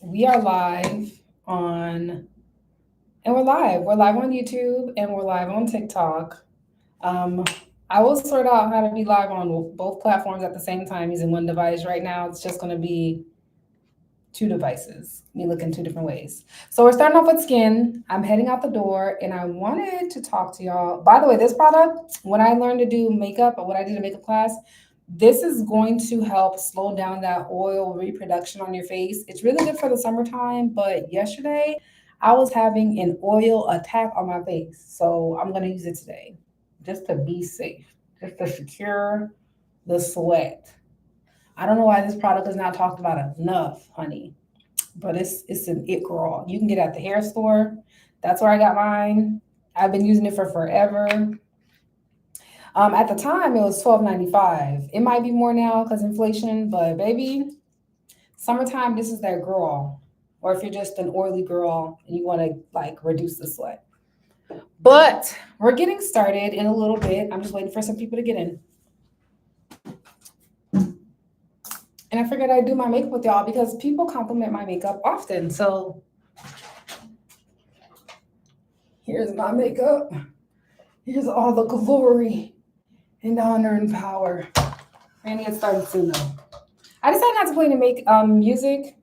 We are live on, and we're live. We're live on YouTube and we're live on TikTok. Um, I will sort out how to be live on both platforms at the same time using one device. Right now, it's just going to be two devices, me looking two different ways. So we're starting off with skin. I'm heading out the door and I wanted to talk to y'all. By the way, this product, when I learned to do makeup or when I did a makeup class, this is going to help slow down that oil reproduction on your face. It's really good for the summertime, but yesterday I was having an oil attack on my face. So I'm going to use it today just to be safe, just to secure the sweat. I don't know why this product is not talked about enough, honey, but it's an it girl. You can get it at the hair store. That's where I got mine. I've been using it for forever. At the time, it was $12.95. It might be more now because inflation, but baby, summertime, this is that girl. Or if you're just an oily girl and you want to like reduce the sweat. But we're getting started in a little bit. I'm just waiting for some people to get in. And I figured I'd do my makeup with y'all because people compliment my makeup often. So here's my makeup. Here's all the glory and honor and power. We're gonna get started soon though. I decided not to play any music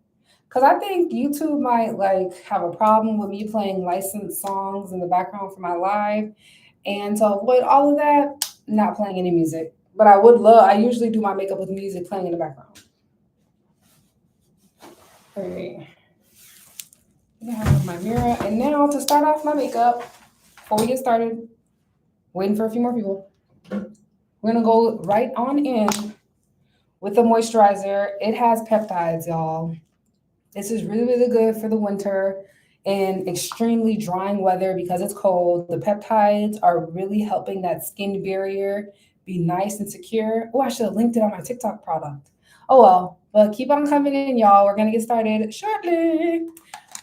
because I think YouTube might like have a problem with me playing licensed songs in the background for my live. And to avoid all of that, not playing any music. But I usually do my makeup with music playing in the background. All right. I have my mirror. And now to start off my makeup, before we get started, waiting for a few more people. We're gonna go right on in with the moisturizer. It has peptides, y'all. This is really, really good for the winter and extremely drying weather because it's cold. The peptides are really helping that skin barrier be nice and secure. Oh, I should have linked it on my TikTok product. Oh well, but keep on coming in, y'all. We're gonna get started shortly.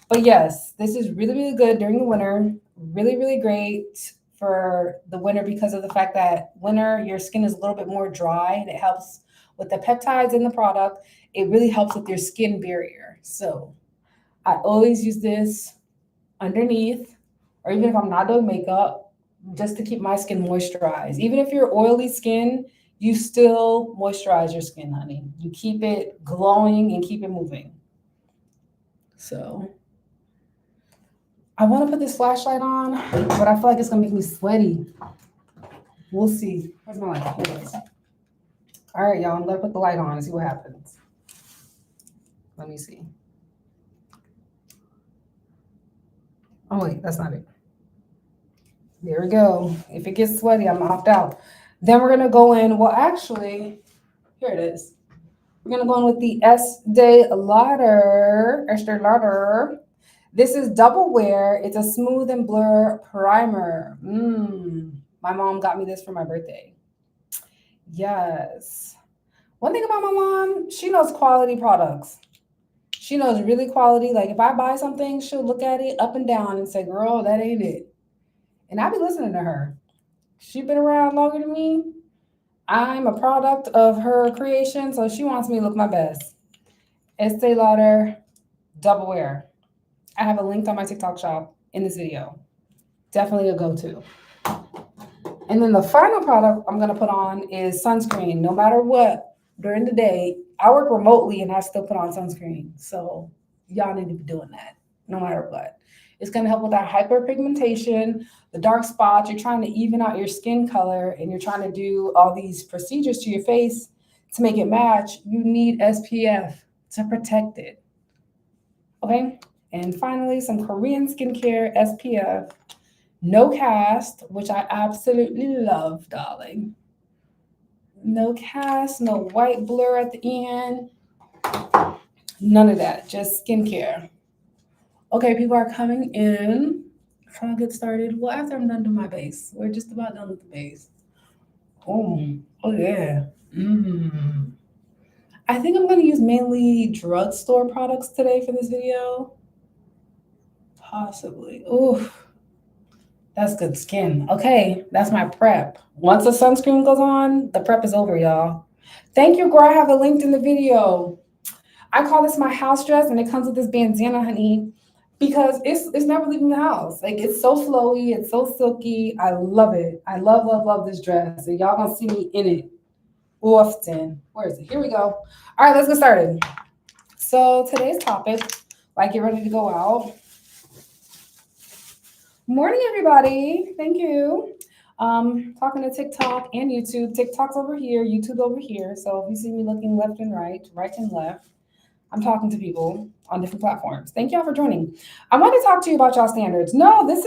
But yes, this is really, really good during the winter. Really, really great for the winter because of the fact that winter, your skin is a little bit more dry and it helps with the peptides in the product. It really helps with your skin barrier. So I always use this underneath, or even if I'm not doing makeup, just to keep my skin moisturized. Even if you're oily skin, you still moisturize your skin, honey. You keep it glowing and keep it moving. So I want to put this flashlight on, but I feel like it's gonna make me sweaty. We'll see. Where's my light? Here it is. All right, y'all. I'm gonna put the light on and see what happens. Let me see. Oh wait, that's not it. There we go. If it gets sweaty, I'm opt out. Then we're gonna go in. Well, actually, here it is. We're gonna go in with the Estee Lauder. This is double wear. It's a smooth and blur primer. My mom got me this for my birthday. Yes. One thing about my mom, she knows quality products. She knows really quality. Like if I buy something, she'll look at it up and down and say, "Girl, that ain't it." And I be listening to her. She been around longer than me. I'm a product of her creation, so she wants me to look my best. Estee Lauder double wear. I have a link on my TikTok shop in this video. Definitely a go-to. And then the final product I'm gonna put on is sunscreen. No matter what, during the day, I work remotely and I still put on sunscreen. So y'all need to be doing that no matter what. It's gonna help with that hyperpigmentation, the dark spots. You're trying to even out your skin color and you're trying to do all these procedures to your face to make it match. You need SPF to protect it. Okay? And finally, some Korean skincare SPF. No cast, which I absolutely love, darling. No cast, no white blur at the end. None of that, just skincare. Okay, people are coming in. Trying to get started. Well, after I'm done doing my base, we're just about done with the base. Oh yeah. I think I'm gonna use mainly drugstore products today for this video. Possibly. Oof. That's good skin. Okay, that's my prep. Once the sunscreen goes on, the prep is over, y'all. Thank you, girl. I have it linked in the video. I call this my house dress, and it comes with this bandana, honey, because it's never leaving the house. Like it's so flowy, it's so silky. I love it. I love this dress. And y'all gonna see me in it often. Where is it? Here we go. All right, let's get started. So today's topic, like get ready to go out. Morning, everybody. Thank you. Talking to TikTok and YouTube. TikTok's over here, YouTube's over here. So if you see me looking left and right and left, I'm talking to people on different platforms. Thank y'all for joining. I want to talk to you about y'all standards. No, this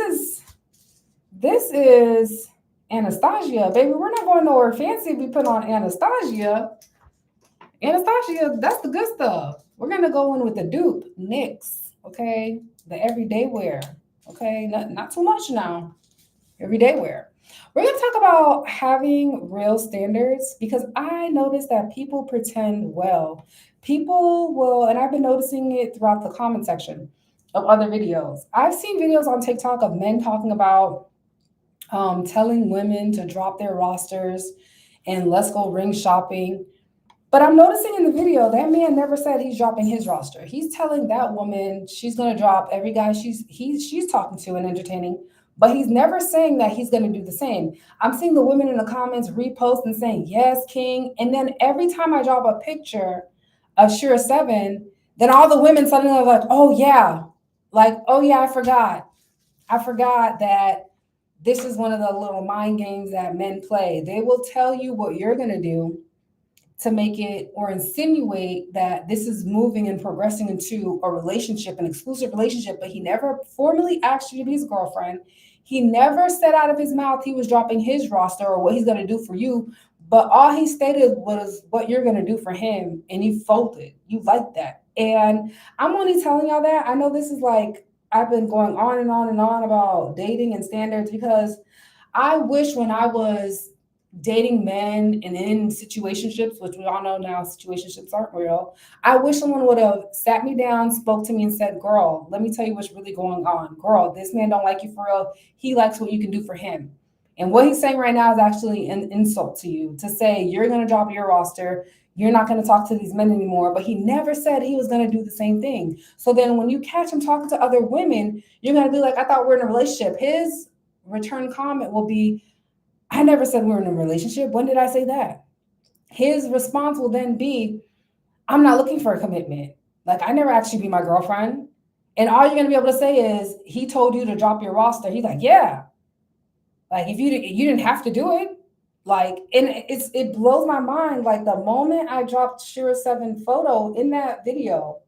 is Anastasia, baby. We're not going nowhere fancy. We put on Anastasia. Anastasia, that's the good stuff. We're gonna go in with the dupe, NYX, okay? The everyday wear, okay? Not too much now. Everyday wear. We're gonna talk about having real standards because I noticed that people pretend well. People will, and I've been noticing it throughout the comment section of other videos. I've seen videos on TikTok of men talking about telling women to drop their rosters and let's go ring shopping. But I'm noticing in the video that man never said he's dropping his roster. He's telling that woman she's gonna drop every guy she's talking to and entertaining, but he's never saying that he's gonna do the same. I'm seeing the women in the comments repost and saying, yes, King. And then every time I drop a picture of Shira 7, then all the women suddenly are like, oh yeah, I forgot. I forgot that this is one of the little mind games that men play. They will tell you what you're gonna do to make it or insinuate that this is moving and progressing into a relationship, an exclusive relationship, but he never formally asked you to be his girlfriend. He never said out of his mouth he was dropping his roster or what he's going to do for you, but all he stated was what you're going to do for him, and you folded. You like that. And I'm only telling y'all that. I know this is like, I've been going on and on and on about dating and standards because I wish when I was dating men and in situationships, which we all know now situationships aren't real. I wish someone would have sat me down, spoke to me, and said, girl, let me tell you what's really going on. Girl, this man don't like you for real. He likes what you can do for him. And what he's saying right now is actually an insult to you to say you're going to drop your roster. You're not going to talk to these men anymore. But he never said he was going to do the same thing. So then when you catch him talking to other women, you're going to be like, I thought we were in a relationship. His return comment will be, I never said we were in a relationship. When did I say that? His response will then be, I'm not looking for a commitment. Like, I never asked you to be my girlfriend. And all you're going to be able to say is, he told you to drop your roster. He's like, yeah. Like, if you didn't have to do it. Like, and it blows my mind. Like, the moment I dropped Shira 7 photo in that video,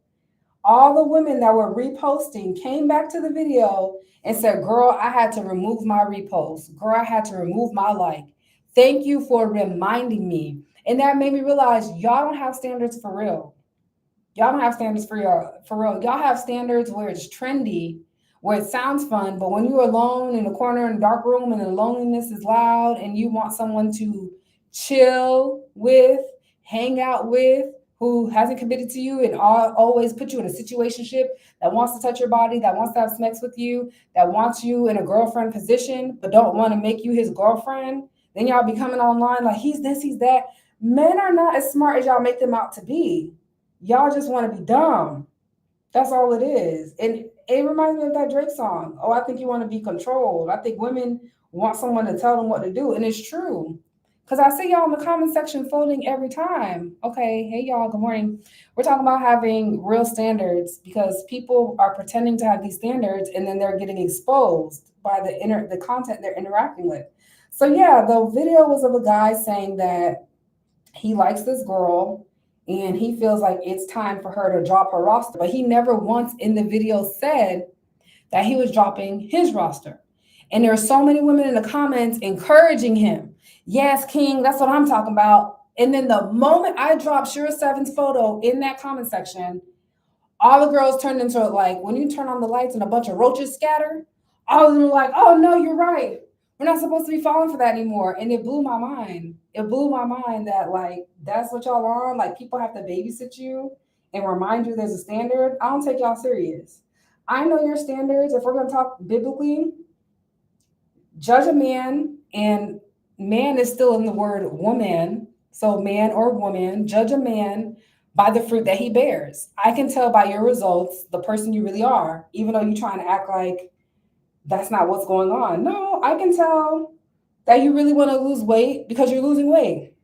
all the women that were reposting came back to the video and said, girl, I had to remove my repost. Girl, I had to remove my like. Thank you for reminding me. And that made me realize y'all don't have standards for real. Y'all don't have standards for real. Y'all have standards where it's trendy, where it sounds fun, but when you're alone in a corner in a dark room and the loneliness is loud and you want someone to chill with, hang out with, who hasn't committed to you and always put you in a situationship, that wants to touch your body, that wants to have sex with you, that wants you in a girlfriend position, but don't want to make you his girlfriend, then y'all be coming online like he's this, he's that. Men are not as smart as y'all make them out to be. Y'all just want to be dumb. That's all it is. And it reminds me of that Drake song. Oh, I think you want to be controlled. I think women want someone to tell them what to do. And it's true. Because I see y'all in the comment section folding every time. Okay, hey y'all, good morning. We're talking about having real standards because people are pretending to have these standards and then they're getting exposed by the content they're interacting with. So yeah, the video was of a guy saying that he likes this girl and he feels like it's time for her to drop her roster. But he never once in the video said that he was dropping his roster. And there are so many women in the comments encouraging him. Yes, King, that's what I'm talking about. And then the moment I dropped Shira 7's photo in that comment section, all the girls turned into like, when you turn on the lights and a bunch of roaches scatter, all of them were like, oh no, you're right. We're not supposed to be falling for that anymore. And it blew my mind. It blew my mind that like, that's what y'all are on. Like people have to babysit you and remind you there's a standard. I don't take y'all serious. I know your standards. If we're going to talk biblically, judge a man, and man is still in the word woman. So man or woman, judge a man by the fruit that he bears. I can tell by your results the person you really are, even though you're trying to act like that's not what's going on. No, I can tell that you really want to lose weight because you're losing weight.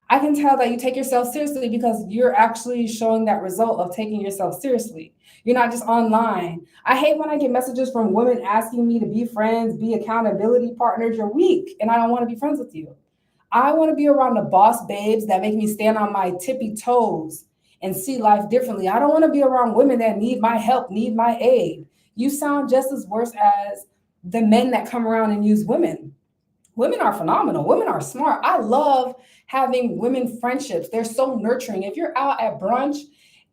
I can tell that you take yourself seriously because you're actually showing that result of taking yourself seriously. You're not just online. I hate when I get messages from women asking me to be friends, be accountability partners. You're weak, and I don't want to be friends with you. I want to be around the boss babes that make me stand on my tippy toes and see life differently. I don't want to be around women that need my help, need my aid. You sound just as worse as the men that come around and use women. Women are phenomenal. Women are smart. I love having women friendships. They're so nurturing. If you're out at brunch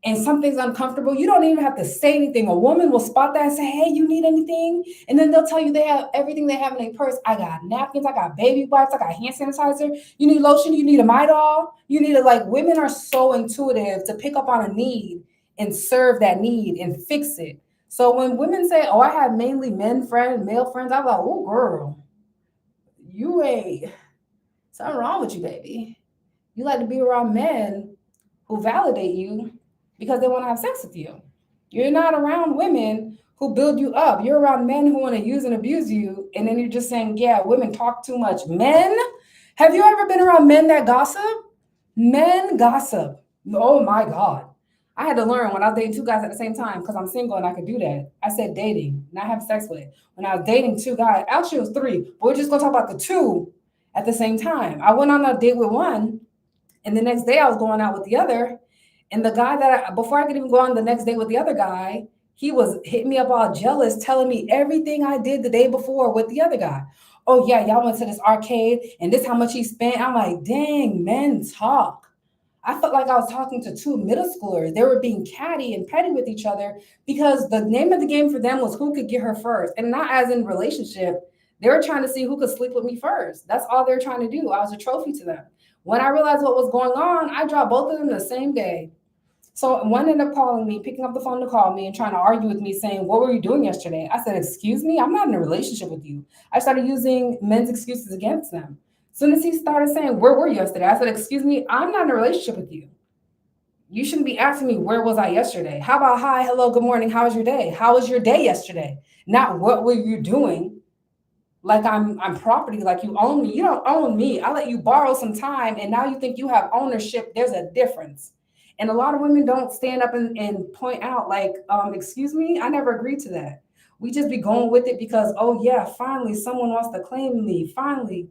and something's uncomfortable, you don't even have to say anything. A woman will spot that and say, "Hey, you need anything?" And then they'll tell you they have everything they have in their purse. I got napkins, I got baby wipes, I got hand sanitizer. You need lotion, you need a Midol. You need to, like, women are so intuitive to pick up on a need and serve that need and fix it. So when women say, "Oh, I have mainly men friends, male friends," I'm like, "Oh, girl, you ain't something wrong with you, baby. You like to be around men who validate you because they want to have sex with you. You're not around women who build you up. You're around men who want to use and abuse you. And then you're just saying, yeah, women talk too much. Men? Have you ever been around men that gossip? Men gossip. Oh my God. I had to learn when I was dating two guys at the same time because I'm single and I could do that. I said dating, not having sex with. When I was dating two guys, actually it was three, but we're just gonna talk about the two at the same time. I went on a date with one, and the next day I was going out with the other. And the guy before I could even go on the next day with the other guy, he was hitting me up all jealous, telling me everything I did the day before with the other guy. Oh yeah, y'all went to this arcade and this how much he spent. I'm like, dang, men talk. I felt like I was talking to two middle schoolers. They were being catty and petty with each other because the name of the game for them was who could get her first, and not as in relationship. They were trying to see who could sleep with me first. That's all they're trying to do. I was a trophy to them. When I realized what was going on, I dropped both of them the same day. So one ended up calling me, picking up the phone to call me and trying to argue with me, saying, "What were you doing yesterday?" I said, "Excuse me, I'm not in a relationship with you." I started using men's excuses against them. As soon as he started saying, "Where were you yesterday?" I said, "Excuse me, I'm not in a relationship with you. You shouldn't be asking me where was I yesterday. How about hi, hello, good morning, how was your day? How was your day yesterday? Not what were you doing? Like I'm property, like you own me. You don't own me. I let you borrow some time and now you think you have ownership. There's a difference." And a lot of women don't stand up and point out, like, excuse me, I never agreed to that. We just be going with it because, oh yeah, finally someone wants to claim me. Finally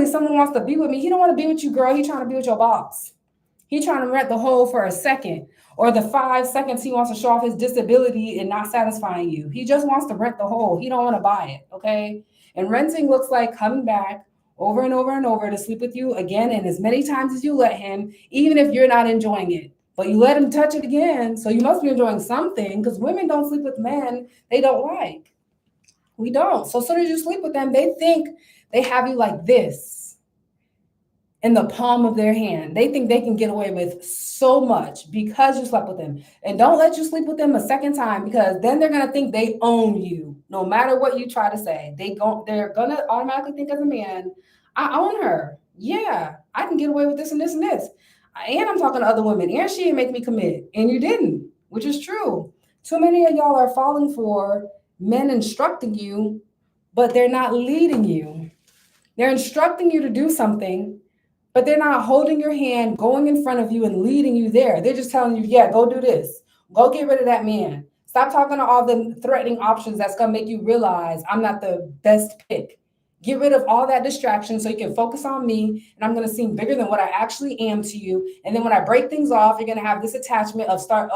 someone wants to be with me. He don't want to be with you, girl. He trying to be with your boss. He trying to rent the hole for a second, or the 5 seconds he wants to show off his disability and not satisfying you. He just wants to rent the hole. He don't want to buy it, okay? And renting looks like coming back over and over and over to sleep with you again and as many times as you let him, even if you're not enjoying it. But you let him touch it again, so you must be enjoying something because women don't sleep with men they don't like. We don't. So as soon as you sleep with them, they think they have you like this in the palm of their hand. They think they can get away with so much because you slept with them. And don't let you sleep with them a second time because then they're gonna think they own you. No matter what you try to say, they're gonna automatically think as a man, I own her. Yeah, I can get away with this and this and this. And I'm talking to other women, and she didn't make me commit, and you didn't, which is true. Too many of y'all are falling for men instructing you, but they're not leading you. They're instructing you to do something, but they're not holding your hand, going in front of you and leading you there. They're just telling you, yeah, go do this. Go get rid of that man. Stop talking to all the threatening options that's going to make you realize I'm not the best pick. Get rid of all that distraction so you can focus on me, and I'm going to seem bigger than what I actually am to you. And then when I break things off, you're going to have this attachment of I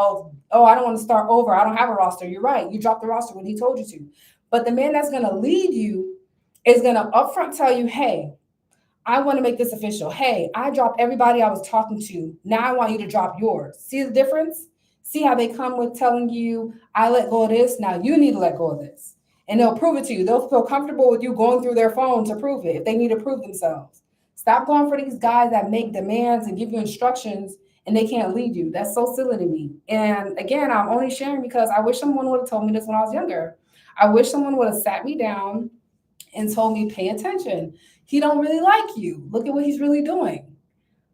don't want to start over. I don't have a roster. You're right. You dropped the roster when he told you to. But the man that's going to lead you is going to upfront tell you, hey, I want to make this official. Hey, I dropped everybody I was talking to. Now I want you to drop yours. See the difference? See how they come with telling you, I let go of this. Now you need to let go of this. And they'll prove it to you. They'll feel comfortable with you going through their phone to prove it if they need to prove themselves. Stop going for these guys that make demands and give you instructions and they can't lead you. That's so silly to me. And again, I'm only sharing because I wish someone would have told me this when I was younger. I wish someone would have sat me down and told me, pay attention. He don't really like you. Look at what he's really doing.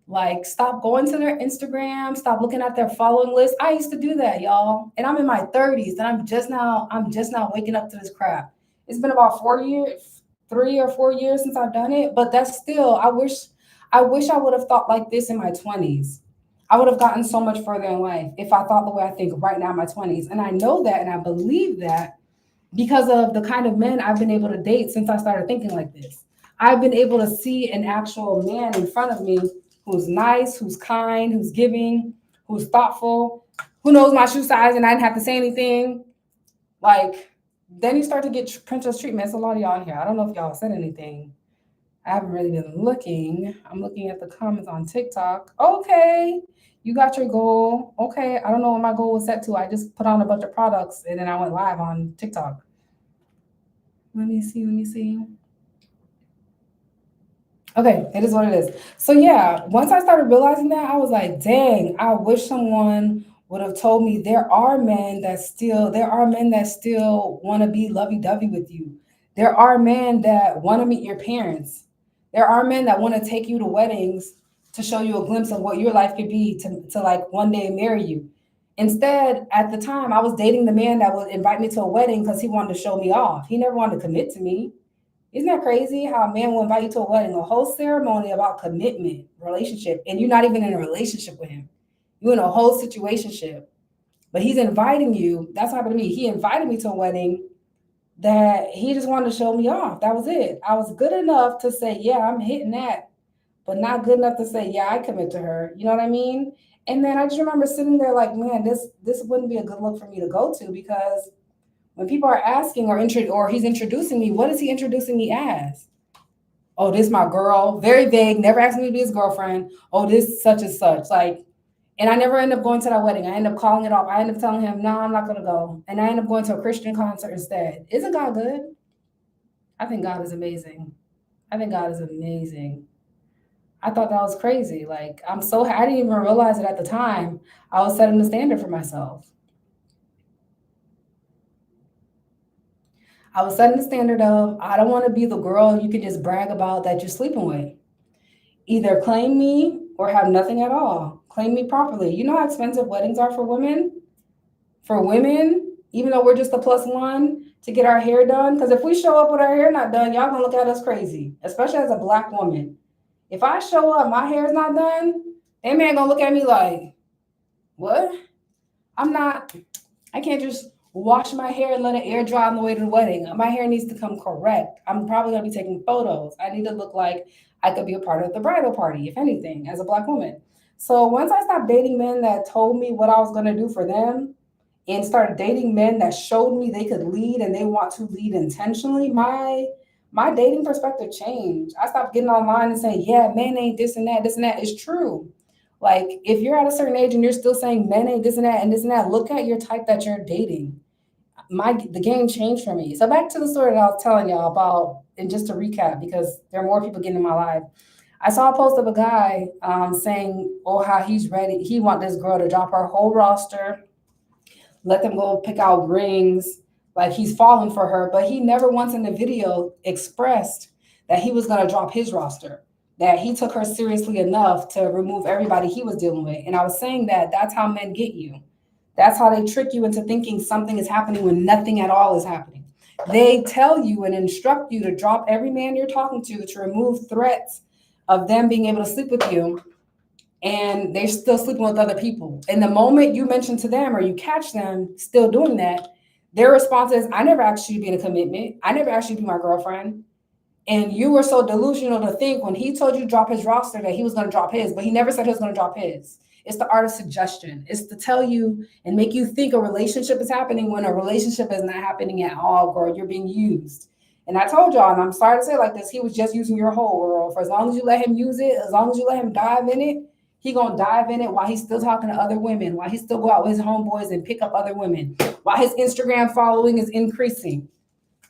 Like, stop going to their Instagram, stop looking at their following list. I used to do that, y'all. And I'm in my 30s and I'm just now waking up to this crap. It's been about 4 years, 3 or 4 years since I've done it, but that's still I wish I would have thought like this in my 20s. I would have gotten so much further in life if I thought the way I think right now in my 20s. And I know that and I believe that because of the kind of men I've been able to date since I started thinking like this. I've been able to see an actual man in front of me who's nice, who's kind, who's giving, who's thoughtful, who knows my shoe size and I didn't have to say anything. Like, then you start to get princess treatment. It's a lot of y'all in here. I don't know if y'all said anything. I haven't really been looking. I'm looking at the comments on TikTok. Okay, you got your goal. Okay, I don't know what my goal was set to. I just put on a bunch of products and then I went live on TikTok. Let me see. Let me see. Okay, it is what it is. So yeah, once I started realizing that, I was like, dang, I wish someone would have told me there are men that still want to be lovey-dovey with you. There are men that want to meet your parents. There are men that want to take you to weddings to show you a glimpse of what your life could be to like one day marry you. Instead, at the time, I was dating the man that would invite me to a wedding because he wanted to show me off. He never wanted to commit to me. Isn't that crazy how a man will invite you to a wedding, a whole ceremony about commitment, relationship, and you're not even in a relationship with him. You're in a whole situationship. But he's inviting you. That's what happened to me. He invited me to a wedding that he just wanted to show me off. That was it. I was good enough to say, yeah, I'm hitting that, but not good enough to say, yeah, I commit to her. You know what I mean? And then I just remember sitting there like, man, this wouldn't be a good look for me to go to because when people are asking or he's introducing me, what is he introducing me as? Oh, this my girl. Very vague. Never asked me to be his girlfriend. Oh, this such and such. Like, and I never end up going to that wedding. I end up calling it off. I end up telling him, no, I'm not gonna go. And I end up going to a Christian concert instead. Isn't God good? I think God is amazing. I think God is amazing. I thought that was crazy. Like, I didn't even realize it at the time. I was setting the standard for myself. I was setting the standard of I don't want to be the girl you can just brag about that you're sleeping with. Either claim me or have nothing at all. Claim me properly. You know how expensive weddings are for women? For women, even though we're just a plus one to get our hair done. Because if we show up with our hair not done, y'all gonna look at us crazy, especially as a black woman. If I show up, my hair's not done, that man gonna look at me like, what? I'm not, I can't just wash my hair and let it air dry on the way to the wedding. My hair needs to come correct. I'm probably gonna be taking photos. I need to look like I could be a part of the bridal party, if anything, as a black woman. So once I stopped dating men that told me what I was gonna do for them and started dating men that showed me they could lead and they want to lead intentionally, my dating perspective changed. I stopped getting online and saying, yeah, men ain't this and that, this and that. It's true. Like, if you're at a certain age and you're still saying men ain't this and that and this and that, look at your type that you're dating. The game changed for me. So back to the story that I was telling y'all about, and just to recap, because there are more people getting in my life. I saw a post of a guy saying, oh, how he's ready. He want this girl to drop her whole roster, let them go pick out rings, like he's falling for her. But he never once in the video expressed that he was going to drop his roster, that he took her seriously enough to remove everybody he was dealing with. And I was saying that that's how men get you. That's how they trick you into thinking something is happening when nothing at all is happening. They tell you and instruct you to drop every man you're talking to remove threats of them being able to sleep with you, and they're still sleeping with other people. And the moment you mention to them or you catch them still doing that, their response is, I never asked you to be in a commitment. I never asked you to be my girlfriend. And you were so delusional to think when he told you to drop his roster that he was going to drop his, but he never said he was going to drop his. It's the art of suggestion. It's to tell you and make you think a relationship is happening when a relationship is not happening at all, girl. You're being used. And I told y'all, and I'm sorry to say it like this, he was just using your whole world. For as long as you let him use it, as long as you let him dive in it, he gonna dive in it while he's still talking to other women, while he still go out with his homeboys and pick up other women, while his Instagram following is increasing.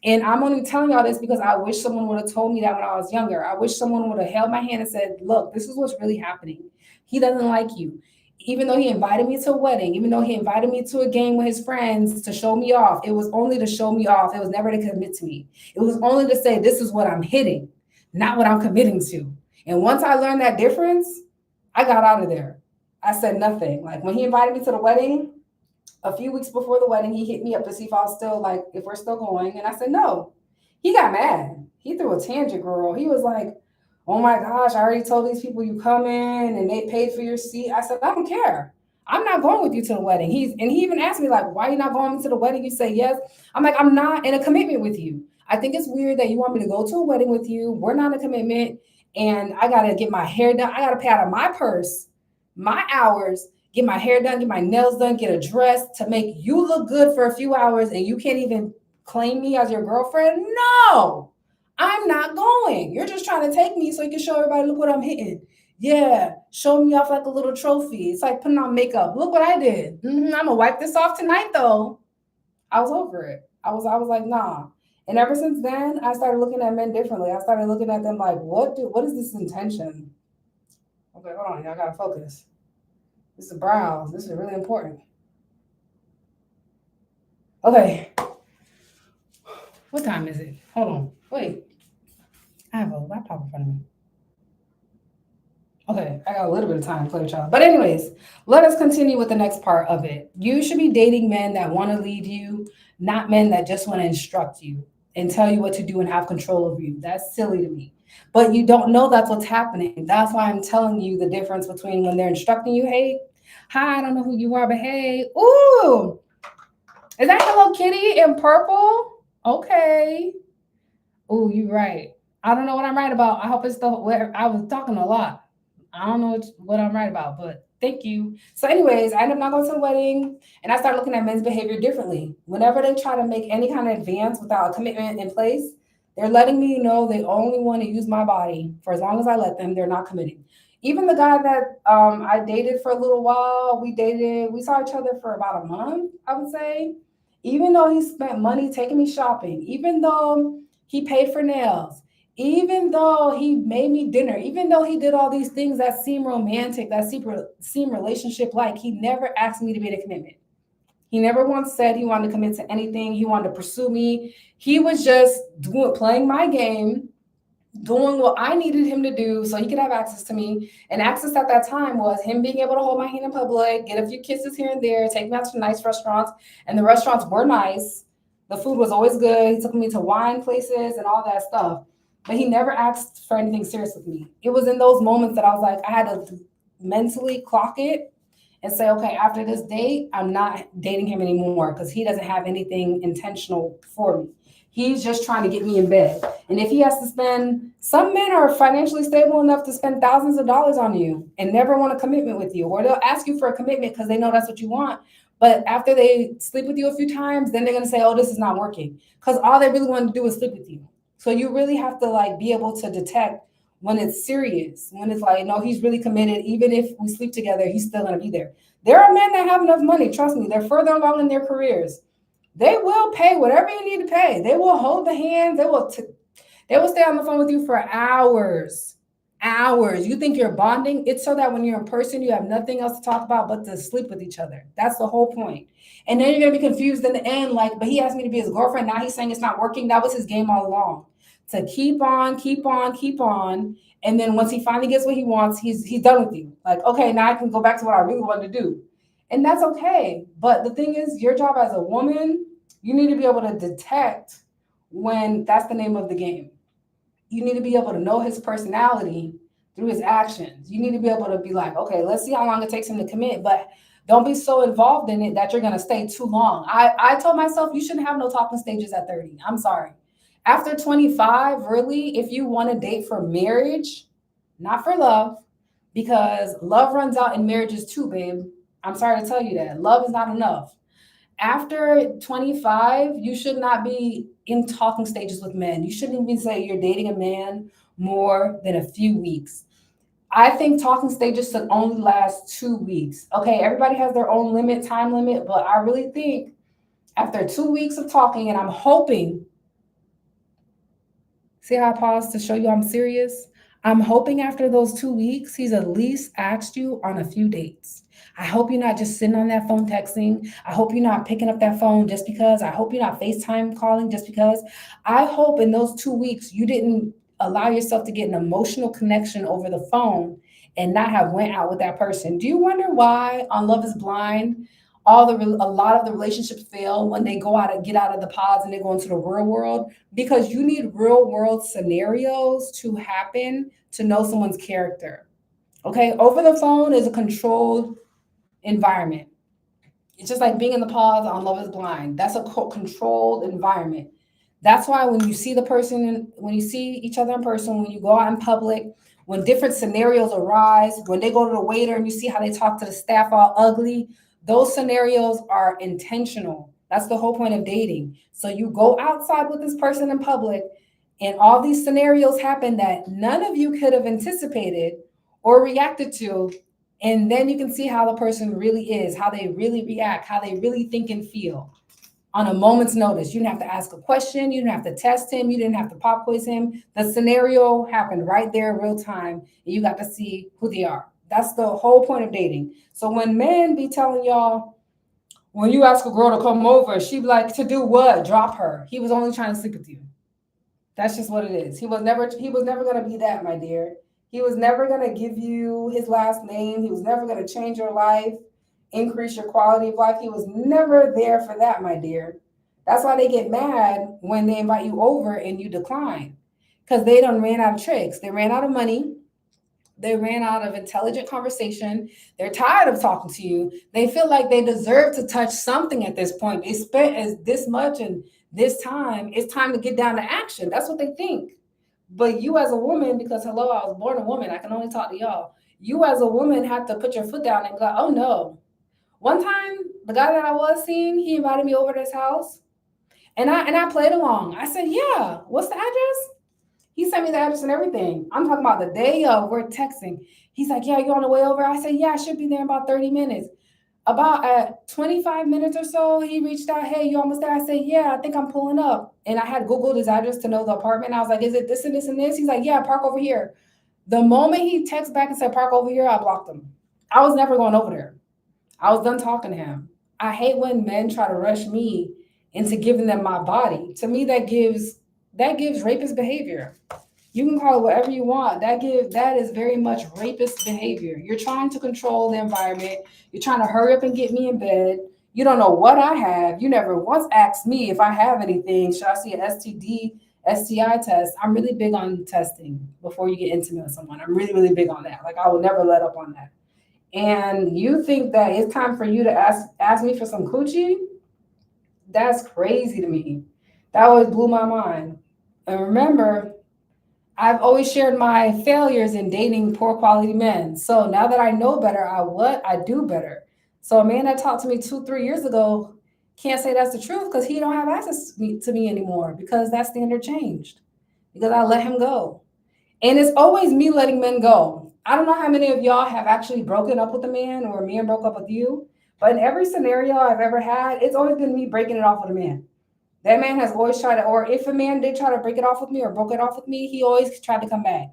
And I'm only telling y'all this because I wish someone would have told me that when I was younger. I wish someone would have held my hand and said, look, this is what's really happening. He doesn't like you. Even though he invited me to a wedding, even though he invited me to a game with his friends to show me off, it was only to show me off. It was never to commit to me. It was only to say, this is what I'm hitting, not what I'm committing to. And once I learned that difference, I got out of there. I said nothing. Like when he invited me to the wedding, a few weeks before the wedding, he hit me up to see if I was still like, if we're still going. And I said, no. He got mad. He threw a tangent, girl. He was like, oh my gosh, I already told these people you come in and they paid for your seat. I said, I don't care. I'm not going with you to the wedding. He even asked me, like, why are you not going to the wedding? You say yes. I'm like, I'm not in a commitment with you. I think it's weird that you want me to go to a wedding with you. We're not in a commitment. And I gotta get my hair done. I gotta pay out of my purse, my hours, get my hair done, get my nails done, get a dress to make you look good for a few hours, and you can't even claim me as your girlfriend? No, I'm not going. You're just trying to take me so you can show everybody, look what I'm hitting. Yeah, show me off like a little trophy. It's like putting on makeup. Look what I did. I'm gonna wipe this off tonight though. I was over it. I was like, nah. And ever since then, I started looking at men differently. I started looking at them like, what is this intention? Okay, hold on, y'all gotta focus. This is brows. This is really important. Okay. What time is it? Hold on. Wait. I have a laptop in front of me. Okay, I got a little bit of time to play with y'all. But anyways, let us continue with the next part of it. You should be dating men that want to lead you, not men that just want to instruct you and tell you what to do and have control of you. That's silly to me. But you don't know that's what's happening. That's why I'm telling you the difference between when they're instructing you, hey, hi, I don't know who you are, but hey, ooh, is that Hello Kitty in purple? Okay. Ooh, you're right. I don't know what I'm right about. I hope it's the where I was talking a lot. I don't know what I'm right about, but thank you. So, anyways, I ended up not going to the wedding, and I started looking at men's behavior differently. Whenever they try to make any kind of advance without a commitment in place, they're letting me know they only want to use my body for as long as I let them. They're not committing. Even the guy that I dated for a little while, we saw each other for about a month, I would say. Even though he spent money taking me shopping, even though he paid for nails, even though he made me dinner, even though he did all these things that seem romantic, that seem relationship like, he never asked me to be in a commitment. He never once said he wanted to commit to anything. He wanted to pursue me. He was just playing my game, doing what I needed him to do so he could have access to me. And access at that time was him being able to hold my hand in public, get a few kisses here and there, take me out to nice restaurants. And the restaurants were nice. The food was always good. He took me to wine places and all that stuff. But he never asked for anything serious with me. It was in those moments that I was like, I had to mentally clock it and say, okay, after this date, I'm not dating him anymore because he doesn't have anything intentional for me. He's just trying to get me in bed. And if he has to spend, some men are financially stable enough to spend thousands of dollars on you and never want a commitment with you, or they'll ask you for a commitment because they know that's what you want. But after they sleep with you a few times, then they're going to say, oh, this is not working, because all they really want to do is sleep with you. So you really have to like be able to detect when it's serious, when it's like, no, he's really committed. Even if we sleep together, he's still going to be there. There are men that have enough money. Trust me, they're further along in their careers. They will pay whatever you need to pay. They will hold the hand. They will stay on the phone with you for hours. Hours. You think you're bonding? It's so that when you're in person, you have nothing else to talk about but to sleep with each other. That's the whole point. And then you're gonna be confused in the end, like, but he asked me to be his girlfriend. Now he's saying it's not working. That was his game all along. To keep on, keep on, keep on. And then once he finally gets what he wants, he's done with you. Like, okay, now I can go back to what I really wanted to do. And that's okay. But the thing is, your job as a woman, you need to be able to detect when that's the name of the game. You need to be able to know his personality through his actions. You need to be able to be like, okay, let's see how long it takes him to commit, but don't be so involved in it that you're going to stay too long. I told myself you shouldn't have no talking stages at 30. I'm sorry. After 25, really, if you want to date for marriage, not for love, because love runs out in marriages too, babe. I'm sorry to tell you that. Love is not enough. After 25, you should not be in talking stages with men. You shouldn't even say you're dating a man more than a few weeks. I think talking stages should only last 2 weeks. Okay, everybody has their own limit, time limit, but I really think after 2 weeks of talking, and I'm hoping, see how I paused to show you I'm serious? I'm hoping after those 2 weeks, he's at least asked you on a few dates. I hope you're not just sitting on that phone texting. I hope you're not picking up that phone just because. I hope you're not FaceTime calling just because. I hope in those 2 weeks you didn't allow yourself to get an emotional connection over the phone and not have went out with that person. Do you wonder why on Love is Blind, a lot of the relationships fail when they go out and get out of the pods and they go into the real world? Because you need real world scenarios to happen to know someone's character. Okay, over the phone is a controlled environment. It's just like being in the pods on Love is Blind. That's a controlled environment. That's why when you see the person, when you see each other in person, when you go out in public, when different scenarios arise, when they go to the waiter and you see how they talk to the staff all ugly, those scenarios are intentional. That's the whole point of dating. So you go outside with this person in public, and all these scenarios happen that none of you could have anticipated or reacted to, and then you can see how the person really is, how they really react, how they really think and feel on a moment's notice. You didn't have to ask a question. You didn't have to test him. You didn't have to pop quiz him. The scenario happened right there in real time, and you got to see who they are. That's the whole point of dating. So when men be telling y'all, when you ask a girl to come over, she be like, to do what? Drop her. He was only trying to sleep with you. That's just what it is. He was never going to be that, my dear. He was never going to give you his last name. He was never going to change your life, increase your quality of life. He was never there for that, my dear. That's why they get mad when they invite you over and you decline, because they done ran out of tricks. They ran out of money. They ran out of intelligent conversation. They're tired of talking to you. They feel like they deserve to touch something at this point. They spent as this much and this time. It's time to get down to action. That's what they think. But you as a woman, because hello, I was born a woman. I can only talk to y'all. You as a woman have to put your foot down and go, oh no. One time, the guy that I was seeing, he invited me over to his house. And I played along. I said, yeah, what's the address? He sent me the address and everything. I'm talking about the day of, we're texting. He's like, yeah, you on the way over? I said, yeah, I should be there in about 30 minutes. About at 25 minutes or so, he reached out, hey, you almost there? I said, yeah, I think I'm pulling up. And I had Googled his address to know the apartment. I was like, is it this and this and this? He's like, yeah, park over here. The moment he texted back and said, park over here, I blocked him. I was never going over there. I was done talking to him. I hate when men try to rush me into giving them my body. To me, that gives rapist behavior. You can call it whatever you want. That is very much rapist behavior. You're trying to control the environment. You're trying to hurry up and get me in bed. You don't know what I have. You never once asked me if I have anything. Should I see an STD, STI test? I'm really big on testing before you get intimate with someone. I'm really, really big on that. Like, I will never let up on that. And you think that it's time for you to ask me for some coochie? That's crazy to me. That always blew my mind. And remember, I've always shared my failures in dating poor quality men. So now that I know better, I do better. So a man that talked to me 2-3 years ago can't say that's the truth, because he don't have access to me anymore, because that standard changed, because I let him go. And it's always me letting men go. I don't know how many of y'all have actually broken up with a man, or a man broke up with you, but in every scenario I've ever had, it's always been me breaking it off with a man. That man has always tried to, or if a man did try to break it off with me or broke it off with me, he always tried to come back.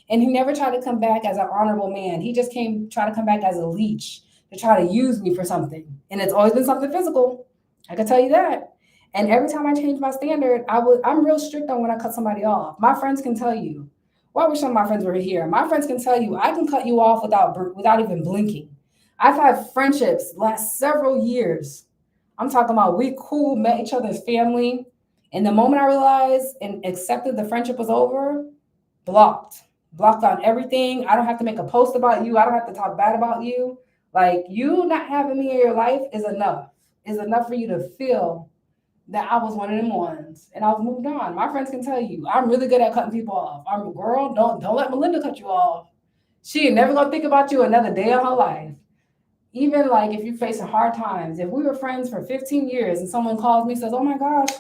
And he never tried to come back as an honorable man. He just tried to come back as a leech to try to use me for something. And it's always been something physical. I can tell you that. And every time I change my standard, I'm real strict on when I cut somebody off. My friends can tell you. Well, I wish some of my friends were here. My friends can tell you I can cut you off without even blinking. I've had friendships last several years. I'm talking about we cool, met each other's family. And the moment I realized and accepted the friendship was over, blocked on everything. I don't have to make a post about you. I don't have to talk bad about you. Like, you not having me in your life is enough. Is enough for you to feel that I was one of them ones, and I was moved on. My friends can tell you, I'm really good at cutting people off. I'm a girl. Don't let Melinda cut you off. She ain't never gonna think about you another day of her life. Even like if you're facing hard times, if we were friends for 15 years and someone calls me and says, oh my gosh,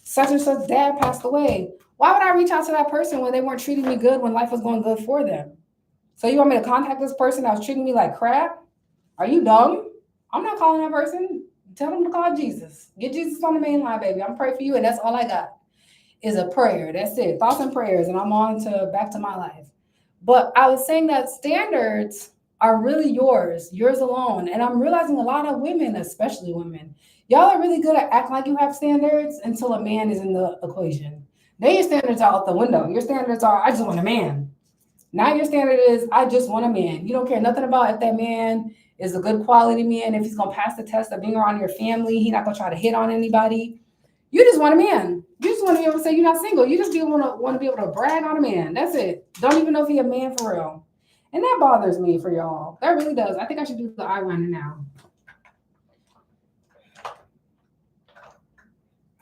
such and such dad passed away, why would I reach out to that person when they weren't treating me good, when life was going good for them? So you want me to contact this person that was treating me like crap? Are you dumb? I'm not calling that person. Tell them to call Jesus. Get Jesus on the main line, baby. I'm praying for you, and that's all I got is a prayer. That's it. Thoughts and prayers, and I'm on to back to my life. But I was saying that standards are really yours alone. And I'm realizing a lot of women, especially women, y'all are really good at acting like you have standards until a man is in the equation. Then your standards are out the window. Your standards are, I just want a man. Now your standard is, I just want a man. You don't care nothing about if that man is a good quality man, if he's gonna pass the test of being around your family, he's not gonna try to hit on anybody. You just want a man. You just want to be able to say you're not single. You just want to be able to brag on a man. That's it. Don't even know if he's a man for real. And that bothers me for y'all. That really does. I think I should do the eyeliner now.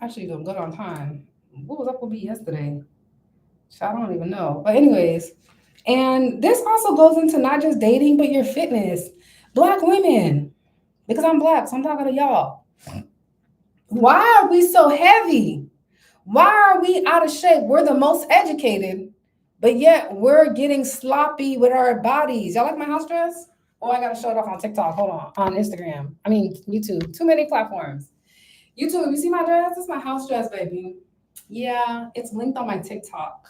Actually, doing good on time. What was up with me yesterday? So I don't even know. But anyways, and this also goes into not just dating, but your fitness. Black women, because I'm black, so I'm talking to y'all. Why are we so heavy? Why are we out of shape? We're the most educated, but yet we're getting sloppy with our bodies. Y'all like my house dress? Oh, I gotta show it off on TikTok. Hold on Instagram. I mean YouTube. Too many platforms. YouTube, you see my dress? It's my house dress, baby. Yeah, it's linked on my TikTok.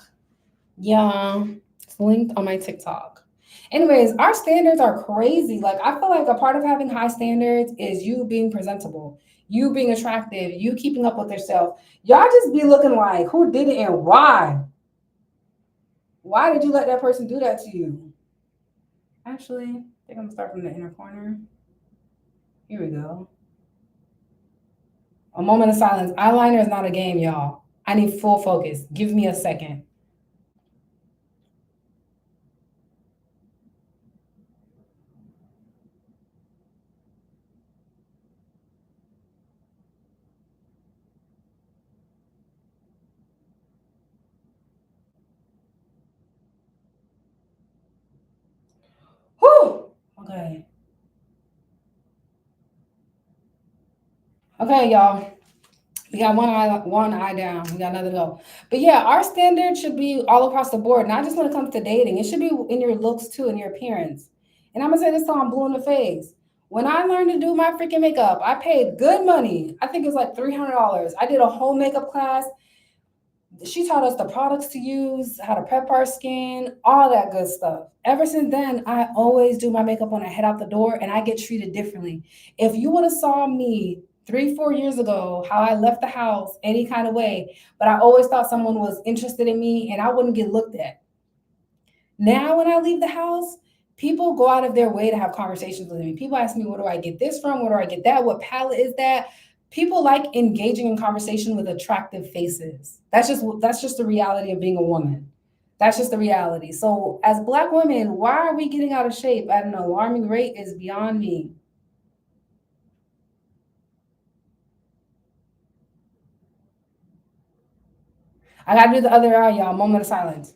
Yeah, it's linked on my TikTok. Anyways, our standards are crazy. Like, I feel like a part of having high standards is you being presentable, you being attractive, you keeping up with yourself. Y'all just be looking like, who did it and why? Why did you let that person do that to you? Actually, I think I'm gonna start from the inner corner. Here we go. A moment of silence. Eyeliner is not a game, y'all. I need full focus. Give me a second. Whew. Okay. Okay, y'all. We got one eye down. We got another to go. But yeah, our standard should be all across the board, not just when it comes to dating. It should be in your looks too, in your appearance. And I'm gonna say this till I'm blue in the face. When I learned to do my freaking makeup, I paid good money. I think it's like $300. I did a whole makeup class. She taught us the products to use, how to prep our skin, all that good stuff. Ever since then, I always do my makeup when I head out the door, and I get treated differently. If you would have saw me 3, 4 years ago, how I left the house any kind of way, but I always thought someone was interested in me and I wouldn't get looked at. Now, when I leave the house, people go out of their way to have conversations with me. People ask me, where do I get this from? Where do I get that? What palette is that? People like engaging in conversation with attractive faces. That's just the reality of being a woman. That's just the reality. So as Black women, why are we getting out of shape at an alarming rate is beyond me. I gotta do the other eye, y'all. Moment of silence.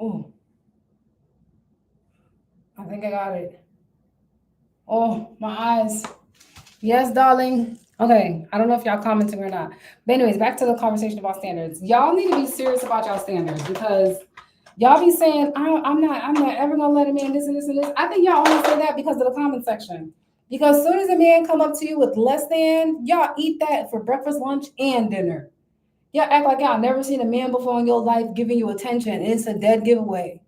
Oh, I think I got it. Oh, my eyes. Yes, darling. Okay, I don't know if y'all commenting or not. But anyways, back to the conversation about standards. Y'all need to be serious about y'all standards because y'all be saying, I'm not ever gonna let a man this and this and this. I think y'all only say that because of the comment section. Because as soon as a man come up to you with less than, y'all eat that for breakfast, lunch, and dinner. Y'all act like y'all never seen a man before in your life giving you attention, and it's a dead giveaway.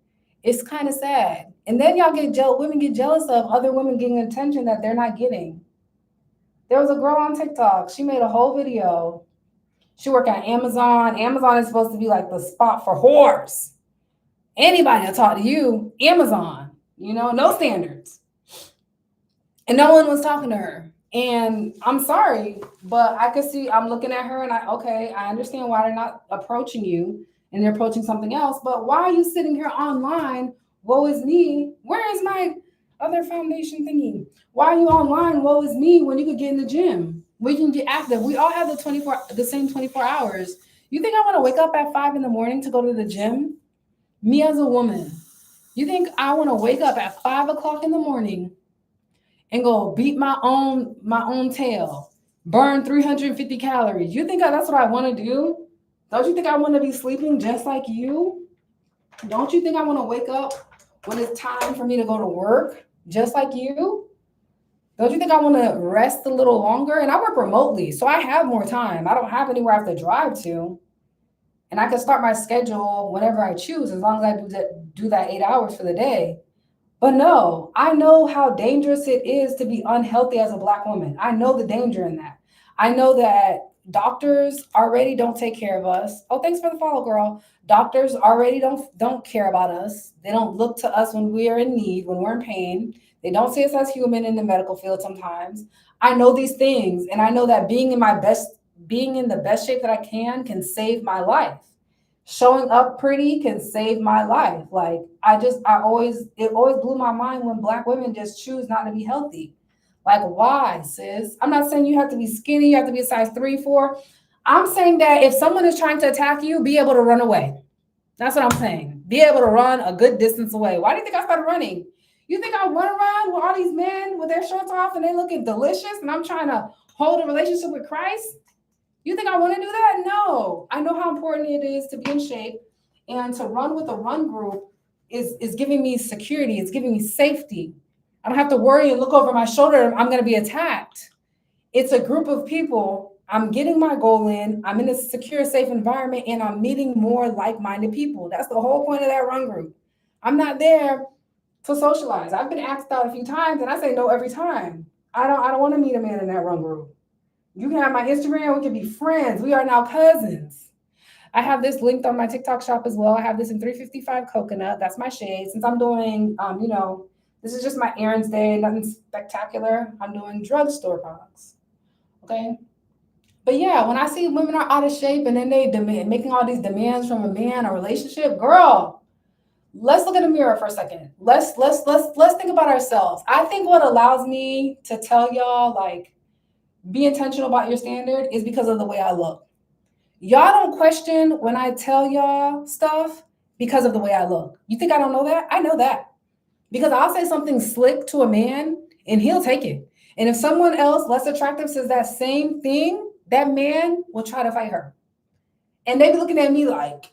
It's kind of sad. And then y'all get jealous. Women get jealous of other women getting attention that they're not getting. There was a girl on TikTok. She made a whole video. She worked at Amazon. Amazon is supposed to be like the spot for whores. Anybody will talk to you, Amazon, no standards. And no one was talking to her. And I'm sorry, but I could see, I'm looking at her and I understand why they're not approaching you and they're approaching something else. But why are you sitting here online? Woe is me. Where is my other foundation thingy? Why are you online? Woe is me when you could get in the gym. We can get active. We all have the same 24 hours. You think I want to wake up at 5 in the morning to go to the gym? Me as a woman. You think I want to wake up at 5 o'clock in the morning and go beat my own tail, burn 350 calories. You think that's what I want to do? Don't you think I want to be sleeping just like you? Don't you think I want to wake up when it's time for me to go to work just like you? Don't you think I want to rest a little longer? And I work remotely, so I have more time. I don't have anywhere I have to drive to. And I can start my schedule whenever I choose, as long as I do that 8 hours for the day. But no, I know how dangerous it is to be unhealthy as a Black woman. I know the danger in that. I know that doctors already don't take care of us. Oh, thanks for the follow, girl. Doctors already don't care about us. They don't look to us when we are in need, when we're in pain. They don't see us as human in the medical field sometimes. I know these things, and I know that being in the best shape that I can save my life. Showing up pretty can save my life. Like it always blew my mind when Black women just choose not to be healthy. Like, why, sis? I'm not saying you have to be skinny, you have to be a size 3, 4. I'm saying that if someone is trying to attack you, be able to run away. That's what I'm saying. Be able to run a good distance away. Why do you think I started running? You think I run around with all these men with their shirts off and they looking delicious and I'm trying to hold a relationship with Christ? You think I want to do that? No. I know how important it is to be in shape, and to run with a run group is giving me security. It's giving me safety. I don't have to worry and look over my shoulder. I'm going to be attacked. It's a group of people. I'm getting my goal in. I'm in a secure, safe environment, and I'm meeting more like-minded people. That's the whole point of that run group. I'm not there to socialize. I've been asked out a few times, and I say no every time. I don't want to meet a man in that run group. You can have my Instagram. We can be friends. We are now cousins. I have this linked on my TikTok shop as well. I have this in 355 coconut. That's my shade. Since I'm doing, this is just my errands day, nothing spectacular. I'm doing drugstore products. Okay. But yeah, when I see women are out of shape and then they making all these demands from a man or relationship, girl, let's look in the mirror for a second. Let's think about ourselves. I think what allows me to tell y'all, like, be intentional about your standard is because of the way I look. Y'all don't question when I tell y'all stuff because of the way I look. You think I don't know that? I know that. Because I'll say something slick to a man and he'll take it. And if someone else less attractive says that same thing, that man will try to fight her. And they be looking at me like,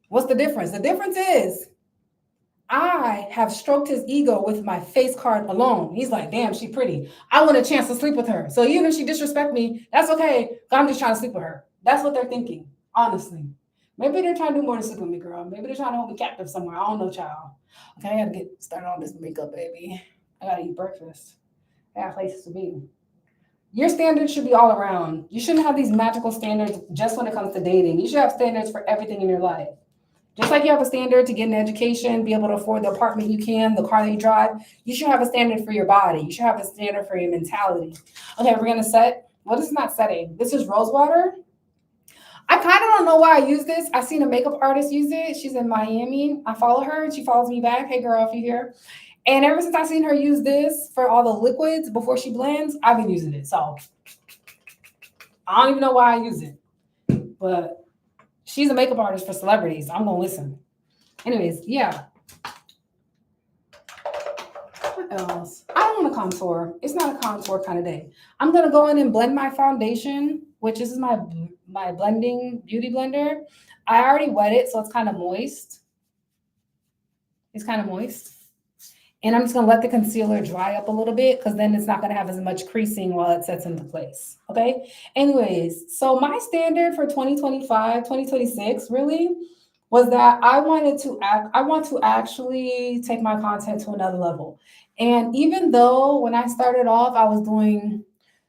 what's the difference? The difference is I have stroked his ego with my face card alone. He's like, damn, she pretty. I want a chance to sleep with her. So even if she disrespect me, that's okay. I'm just trying to sleep with her. That's what they're thinking, honestly. Maybe they're trying to do more to sleep with me, girl. Maybe they're trying to hold me captive somewhere. I don't know, child. Okay, I gotta get started on this makeup, baby. I gotta eat breakfast. I got places to be. Your standards should be all around. You shouldn't have these magical standards just when it comes to dating. You should have standards for everything in your life. Just like you have a standard to get an education, be able to afford the apartment you can, the car that you drive, you should have a standard for your body. You should have a standard for your mentality. Okay, we're gonna set. Well, this is not setting. This is rose water. I kind of don't know why I use this. I've seen a makeup artist use it. She's in Miami. I follow her and she follows me back. Hey girl, if you're here. And ever since I've seen her use this for all the liquids before she blends, I've been using it. So I don't even know why I use it. But she's a makeup artist for celebrities. I'm gonna listen. Anyways, yeah. What else? I don't want to contour. It's not a contour kind of day. I'm gonna go in and blend my foundation, which is my blending beauty blender. I already wet it, so it's kind of moist. It's kind of moist. And I'm just gonna let the concealer dry up a little bit because then it's not gonna have as much creasing while it sets into place. Okay. Anyways, so my standard for 2025, 2026 really was that I want to actually take my content to another level. And even though when I started off, I was doing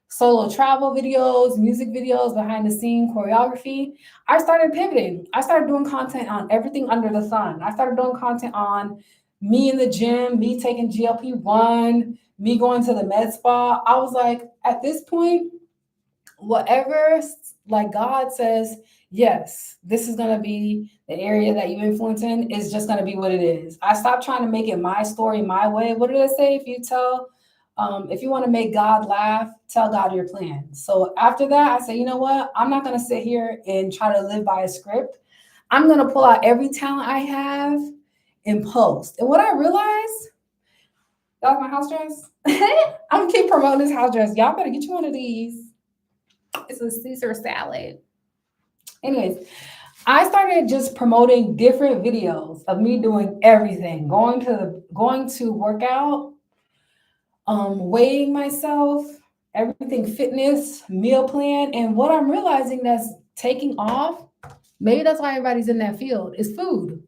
solo travel videos, music videos, behind the scene choreography, I started pivoting. I started doing content on everything under the sun. I started doing content on me in the gym, me taking GLP-1, me going to the med spa. I was like, at this point, whatever, like God says, yes, this is going to be the area that you influence in, is just going to be what it is. I stopped trying to make it my story, my way. What did I say? If you want to make God laugh, tell God your plan. So after that, I say, you know what? I'm not going to sit here and try to live by a script. I'm going to pull out every talent I have and post. And what I realized, That was my house dress. I'm gonna keep promoting this house dress. Y'all better get you one of these. It's a Caesar salad. Anyways, I started just promoting different videos of me doing everything, going to work out, weighing myself, everything fitness, meal plan, and what I'm realizing that's taking off. Maybe that's why everybody's in that field is food.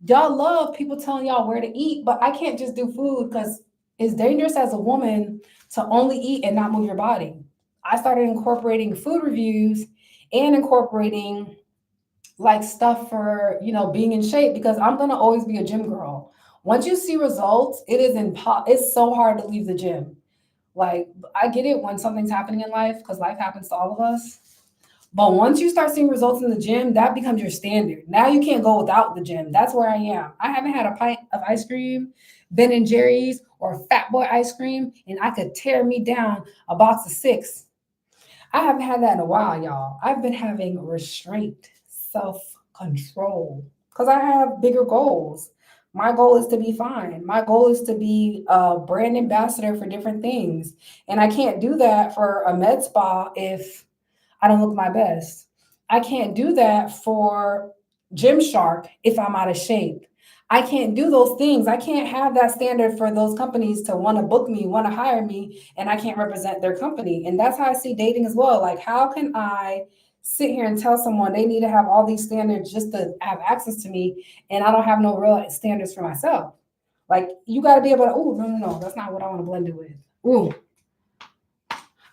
Y'all love people telling y'all where to eat, but I can't just do food because it's dangerous as a woman to only eat and not move your body. I started incorporating food reviews and incorporating like stuff for being in shape because I'm gonna always be a gym girl. Once you see results, it's so hard to leave the gym. Like I get it when something's happening in life because life happens to all of us. But once you start seeing results in the gym, that becomes your standard. Now you can't go without the gym. That's where I am. I haven't had a pint of ice cream, Ben and Jerry's, or Fat Boy ice cream, and I could tear me down a box of six. I haven't had that in a while, y'all. I've been having restraint, self control, because I have bigger goals. My goal is to be fine. My goal is to be a brand ambassador for different things. And I can't do that for a med spa if I don't look my best. I can't do that for Gymshark if I'm out of shape. I can't do those things. I can't have that standard for those companies to want to book me, want to hire me, and I can't represent their company. And that's how I see dating as well. Like, how can I sit here and tell someone they need to have all these standards just to have access to me, and I don't have no real standards for myself? Like, you got to be able to, oh, no, no, no, that's not what I want to blend it with. Ooh,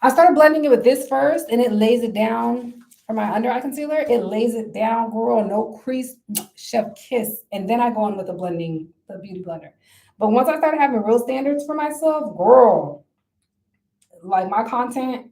I started blending it with this first, and it lays it down for my under eye concealer. It lays it down, girl, no crease, chef kiss. And then I go in with the beauty blender. But once I started having real standards for myself, girl, like my content,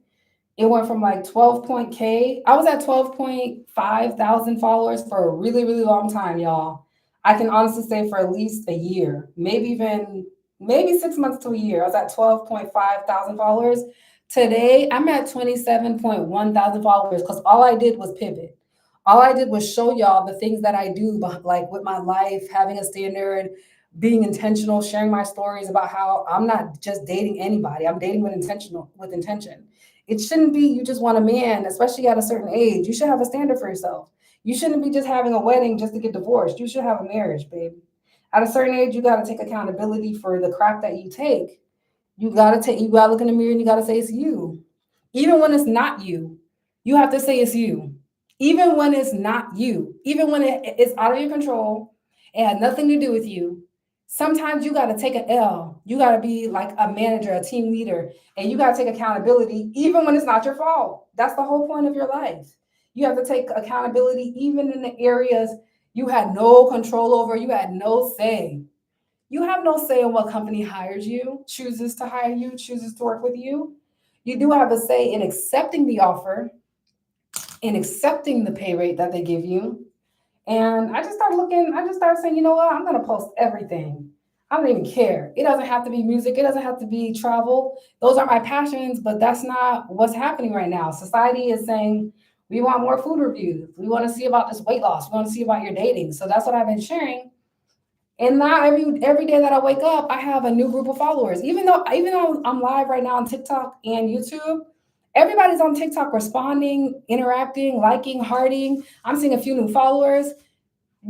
it went from like 12 point K. I was at 12.5 thousand followers for a really, really long time, y'all. I can honestly say for at least a year, maybe 6 months to a year. I was at 12.5 thousand followers. Today, I'm at 27.1 thousand followers because all I did was pivot. All I did was show y'all the things that I do, like with my life, having a standard, being intentional, sharing my stories about how I'm not just dating anybody. I'm dating with intention. It shouldn't be you just want a man, especially at a certain age. You should have a standard for yourself. You shouldn't be just having a wedding just to get divorced. You should have a marriage, babe. At a certain age, you got to take accountability for the crap that you take. You got to look in the mirror and you got to say it's you. Even when it's not you, you have to say it's you. Even when it's not you, even when it's out of your control, it had nothing to do with you. Sometimes you got to take an L. You got to be like a manager, a team leader, and you got to take accountability even when it's not your fault. That's the whole point of your life. You have to take accountability even in the areas you had no control over, you had no say. You have no say in what company hires you, chooses to hire you, chooses to work with you. You do have a say in accepting the offer, in accepting the pay rate that they give you. And I just started saying, you know what, I'm gonna post everything. I don't even care. It doesn't have to be music, it doesn't have to be travel. Those are my passions, but that's not what's happening right now. Society is saying we want more food reviews. We want to see about this weight loss. We want to see about your dating. So that's what I've been sharing. And now every day that I wake up, I have a new group of followers. Even though I'm live right now on TikTok and YouTube, everybody's on TikTok responding, interacting, liking, hearting. I'm seeing a few new followers.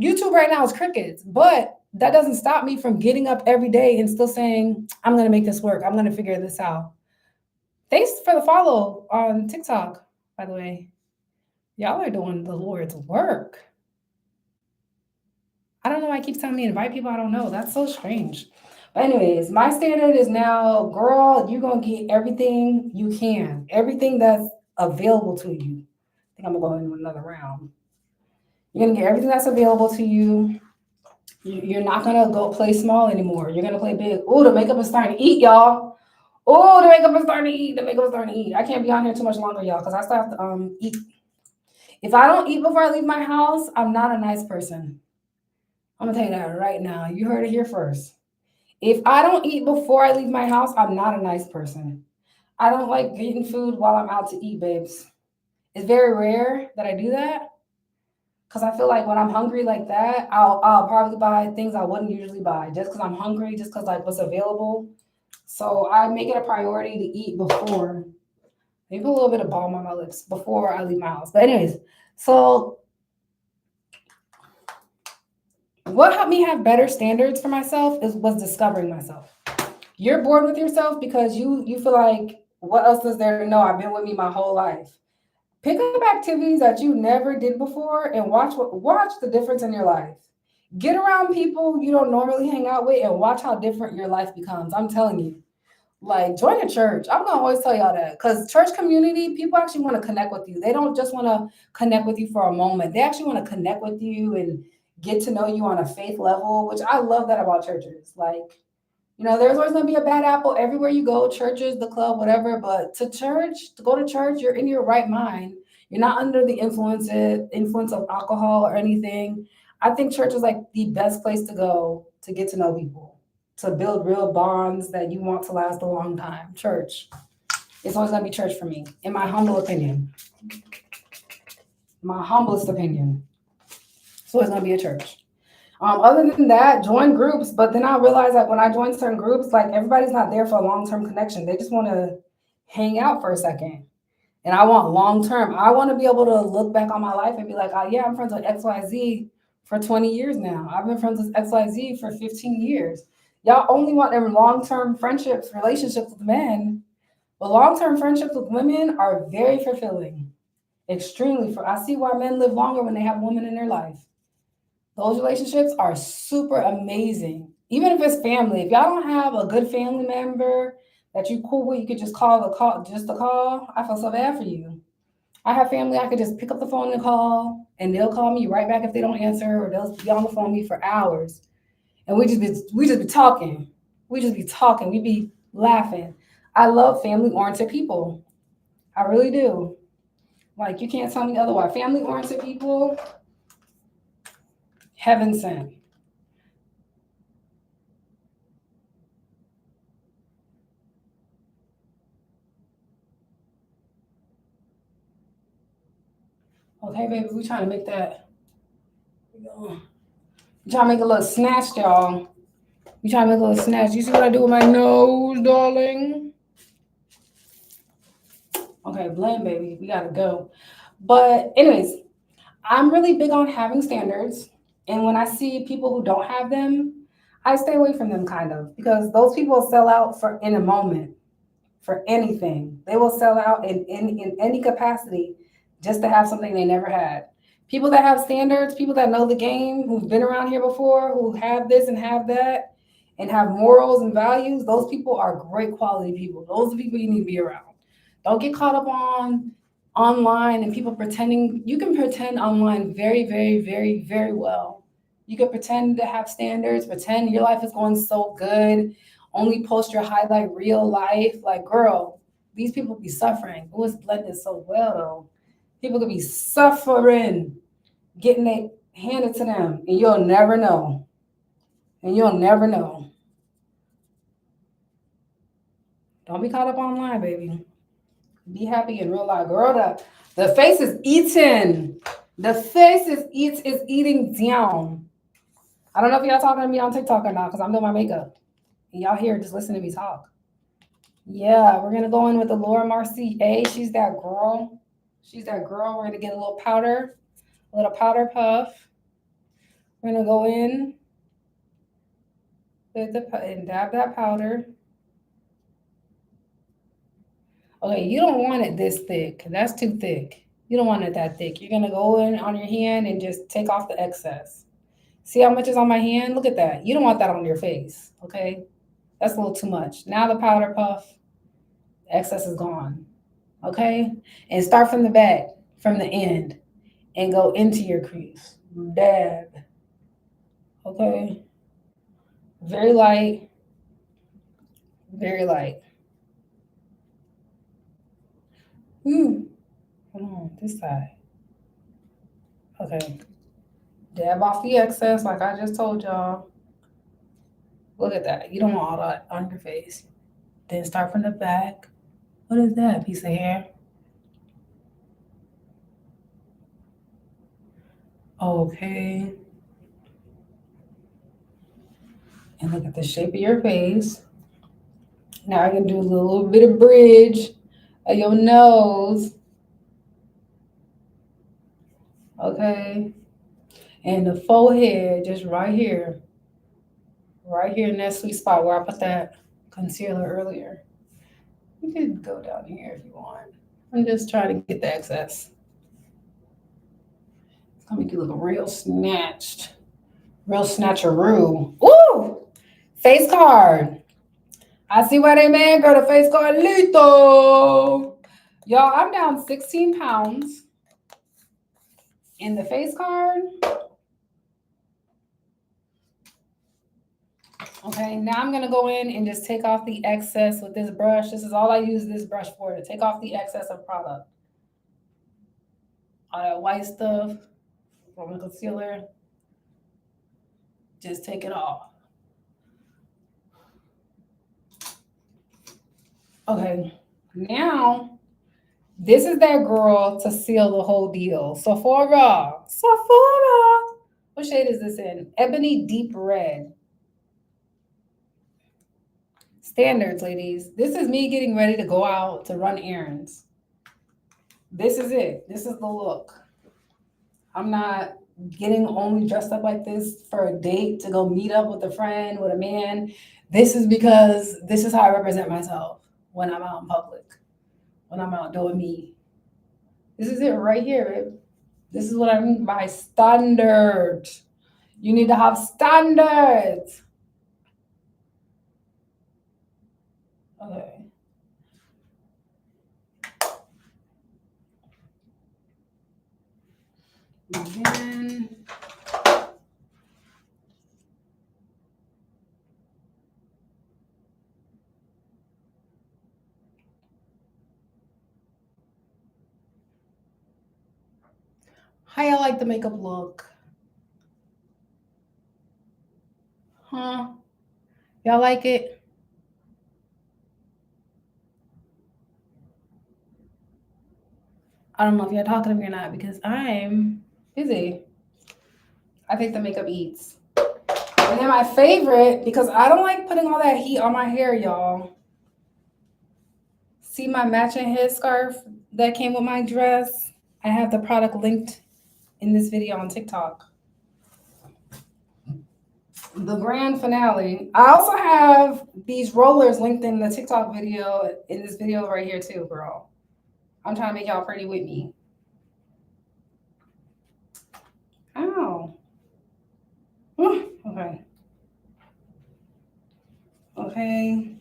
YouTube right now is crickets, but that doesn't stop me from getting up every day and still saying, I'm gonna make this work. I'm gonna figure this out. Thanks for the follow on TikTok, by the way. Y'all are doing the Lord's work. I don't know why I keep telling me to invite people I don't know. That's so strange. But anyways, my standard is now, girl, you're gonna get everything you can, everything that's available to you. I think I'm gonna go in another round. You're gonna get everything that's available to you. You're not gonna go play small anymore. You're gonna play big. Oh, the makeup is starting to eat, y'all. Oh, the makeup is starting to eat. The makeup is starting to eat. I can't be on here too much longer, y'all, because I still have to eat. If I don't eat before I leave my house, I'm not a nice person. I'm gonna tell you that right now. You heard it here first. If I don't eat before I leave my house, I'm not a nice person. I don't like getting food while I'm out to eat, babes. It's very rare that I do that Because I feel like when I'm hungry like that, I'll probably buy things I wouldn't usually buy just because I'm hungry, just because like what's available. So I make it a priority to eat before. Maybe a little bit of balm on my lips before I leave my house. But anyways, so what helped me have better standards for myself was discovering myself. You're bored with yourself because you feel like what else is there to know? I've been with me my whole life. Pick up activities that you never did before and watch the difference in your life. Get around people you don't normally hang out with and watch how different your life becomes. I'm telling you. Like join a church. I'm gonna always tell y'all that because church community, people actually want to connect with you. They don't just want to connect with you for a moment. They actually want to connect with you and get to know you on a faith level, which I love that about churches. Like, there's always gonna be a bad apple everywhere you go, churches, the club, whatever. But to go to church, you're in your right mind. You're not under the influence of alcohol or anything. I think church is like the best place to go to get to know people, to build real bonds that you want to last a long time. Church. It's always gonna be church for me, in my humble opinion. My humblest opinion. So it's gonna be a church. Other than that, join groups. But then I realized that when I join certain groups, like everybody's not there for a long-term connection. They just want to hang out for a second. And I want long-term. I want to be able to look back on my life and be like, oh, yeah, I'm friends with XYZ for 20 years now. I've been friends with XYZ for 15 years. Y'all only want them long-term friendships, relationships with men. But long-term friendships with women are very fulfilling. Extremely. I see why men live longer when they have women in their life. Those relationships are super amazing. Even if it's family, if y'all don't have a good family member that you cool with, you could just just the call. I feel so bad for you. I have family I could just pick up the phone and call, and they'll call me right back if they don't answer, or they'll be on the phone with me for hours, and we just be talking. We just be talking. We be laughing. I love family oriented people. I really do. Like you can't tell me otherwise. Family oriented people, heaven sent. Okay, baby, we trying to make that. We trying to make a little snatch, y'all. We trying to make a little snatch. You see what I do with my nose, darling? Okay, blend, baby. We gotta go. But anyways, I'm really big on having standards, and when I see people who don't have them, I stay away from them kind of because those people sell out for in a moment for anything. They will sell out in any capacity just to have something they never had. People that have standards, people that know the game, who've been around here before, who have this and have that, and have morals and values, those people are great quality people. Those are people you need to be around. Don't get caught up on online and people pretending. You can pretend online very, very, very, very well. You can pretend to have standards, pretend your life is going so good, only post your highlight real life. Like, girl, these people be suffering. It was blended so well though. People could be suffering, getting it handed to them, and you'll never know. And you'll never know. Don't be caught up online, baby. Be happy in real life. Girl, the face is eating. The face is eating down. I don't know if y'all talking to me on TikTok or not, because I'm doing my makeup. And y'all here just listening to me talk. Yeah, we're gonna go in with the Laura Marcia. She's that girl. She's that girl. We're gonna get a little powder puff. We're gonna go in with and dab that powder. Okay, you don't want it this thick. That's too thick. You don't want it that thick. You're gonna go in on your hand and just take off the excess. See how much is on my hand? Look at that. You don't want that on your face, okay? That's a little too much. Now the powder puff, excess is gone, okay? And start from the back, from the end, and go into your crease. Dab, okay? Very light, very light. Come on, this side. Okay. Dab off the excess, like I just told y'all. Look at that. You don't want all that on your face. Then start from the back. What is that piece of hair? Okay. And look at the shape of your face. Now I can do a little bit of bridge of your nose. Okay. And the forehead, just right here. Right here in that sweet spot where I put that concealer earlier. You could go down here if you want. I'm just trying to get the excess. It's gonna make you look real snatched. Real snatcheroo. Ooh! Face card. I see why they man girl the face card lethal. Y'all, I'm down 16 pounds in the face card. Okay, now I'm gonna go in and just take off the excess with this brush. This is all I use this brush for, to take off the excess of product. All that white stuff from the concealer, just take it off. Okay, now this is that girl to seal the whole deal. Sephora. What shade is this in? Ebony Deep Red. Standards, ladies. This is me getting ready to go out to run errands. This is it. This is the look. I'm not getting only dressed up like this for a date to go meet up with a friend, with a man. This is because this is how I represent myself when I'm out in public, when I'm out doing me. This is it right here, babe. This is what I mean by standard. You need to have standards. Okay. Again. How y'all like the makeup look? Huh? Y'all like it? I don't know if you're talking to me or not because I'm busy. I think the makeup eats. And then my favorite, because I don't like putting all that heat on my hair, y'all. See my matching headscarf that came with my dress? I have the product linked in this video on TikTok. The grand finale. I also have these rollers linked in the TikTok video, in this video right here too, girl. I'm trying to make y'all pretty with me. Ow. Okay. Okay.